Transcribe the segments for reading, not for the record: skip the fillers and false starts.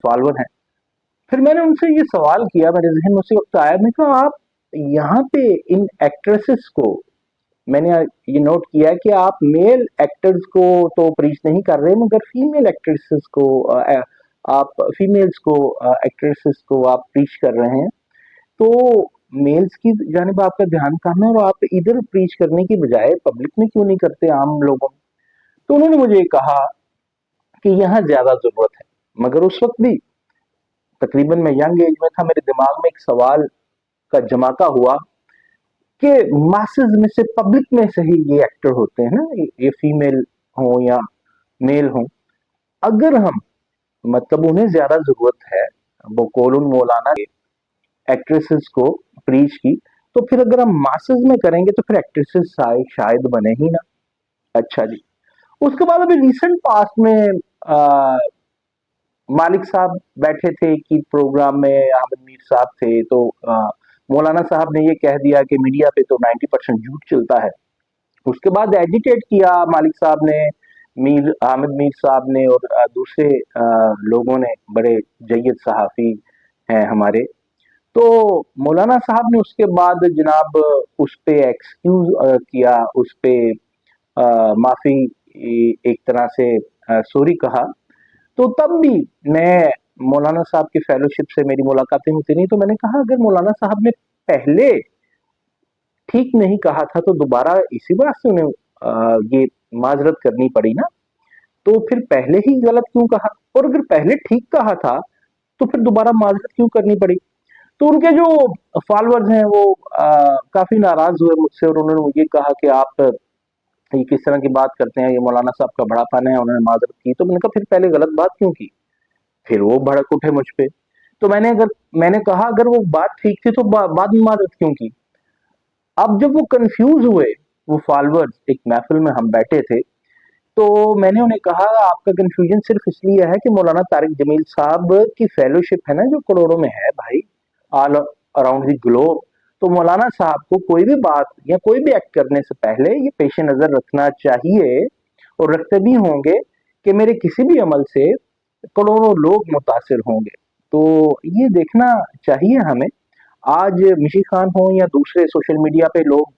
Follower हैं। फिर मैंने उनसे ये सवाल किया, मेरे जहन में उसी वक्त आया, मैं कहा आप यहाँ पे इन एक्ट्रेसेस को, मैंने ये नोट किया कि आप मेल एक्टर्स को तो प्रीच नहीं कर रहे, मगर फीमेल एक्ट्रेसेस को, आप फीमेल्स को, एक्ट्रेसेस को आप प्रीच कर रहे हैं। तो मेल्स की जानिब आपका ध्यान कम है और आप इधर प्रीच करने की बजाय पब्लिक में क्यों नहीं करते, आम लोगों में। तो उन्होंने मुझे कहा कि यहाँ ज्यादा जरूरत है। मगर उस वक्त भी तकरीबन मैं यंग एज में था, मेरे दिमाग में एक सवाल का जमाका हुआ कि मासेस में से, पब्लिक में से ही ये एक्टर होते हैं ना, ये फीमेल हो या मेल हो, अगर हम, मतलब उन्हें ज्यादा जरूरत है, वो कोलुन मौलाना एक्ट्रेसेस को प्रीच की, तो फिर अगर हम मासेस में करेंगे तो फिर एक्ट्रेसेस शायद बने ही ना। अच्छा जी। उसके बाद अभी रिसेंट पास्ट में आ, मालिक साहब बैठे थे कि प्रोग्राम में अहमद मीर साहब थे, तो मौलाना साहब ने ये कह दिया कि मीडिया पे तो 90% झूठ चलता है। उसके बाद एजिटेट किया मालिक साहब ने, मीर अहमद मीर साहब ने, और दूसरे लोगों ने, बड़े जय्यद सहाफी हैं हमारे। तो मौलाना साहब ने उसके बाद जनाब उस पे एक्सक्यूज किया, उस पे माफी, एक तरह से सॉरी कहा। तो तब भी मैं, मौलाना साहब की फेलोशिप से मेरी मुलाकातें होती नहीं, तो मैंने कहा अगर मौलाना साहब ने पहले ठीक नहीं कहा था तो दोबारा इसी बात से उन्हें ये माजरत करनी पड़ी ना। तो फिर पहले ही गलत क्यों कहा, और अगर पहले ठीक कहा था तो फिर दोबारा माजरत क्यों करनी पड़ी। तो उनके जो फॉलोअर्स हैं वो काफी नाराज हुए मुझसे, और उन्होंने मुझे कहा कि आप ये किस तरह की बात करते हैं, ये मौलाना साहब का बड़ापन है। उन्होंने माजरत की, तो मैंने कहा फिर पहले गलत बात क्यों की। फिर वो भड़क उठे मुझ पे। तो मैंने कहा अगर वो बात ठीक थी तो बाद में माजरत क्यों की। अब जब वो कंफ्यूज हुए, वो फॉलोअर्स, एक महफिल में हम बैठे थे, तो मैंने उन्हें कहा आपका कंफ्यूजन सिर्फ इसलिए है कि मौलाना तारिक जमील साहब की फेलोशिप है ना जो करोड़ों में है भाई, ऑल अराउंड द ग्लोब। तो मौलाना साहब को कोई भी बात या कोई भी एक्ट करने से पहले ये पेश नजर रखना चाहिए, और रखते भी होंगे, कि मेरे किसी भी अमल से करोड़ों लोग मुतासिर होंगे। तो ये देखना चाहिए हमें। आज मिशी खान हो या दूसरे सोशल मीडिया पे लोग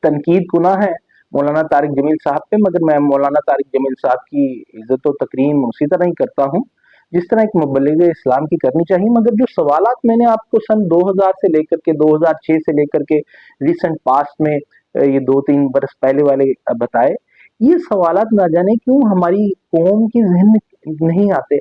तनकीद गुनाह है मौलाना तारिक जमील साहब पे, मगर मैं मौलाना तारिक जमील साहब की इज्जत और तकरीम उसी तरह ही करता हूँ जिस तरह एक मुबल्लिग इस्लाम की करनी चाहिए। मगर जो सवालात मैंने आपको सन 2000 से लेकर के 2006 से लेकर के रिसेंट पास्ट में ये 2-3 बरस पहले वाले बताए, ये सवालात ना जाने क्यों हमारी कौम की जहन में नहीं आते।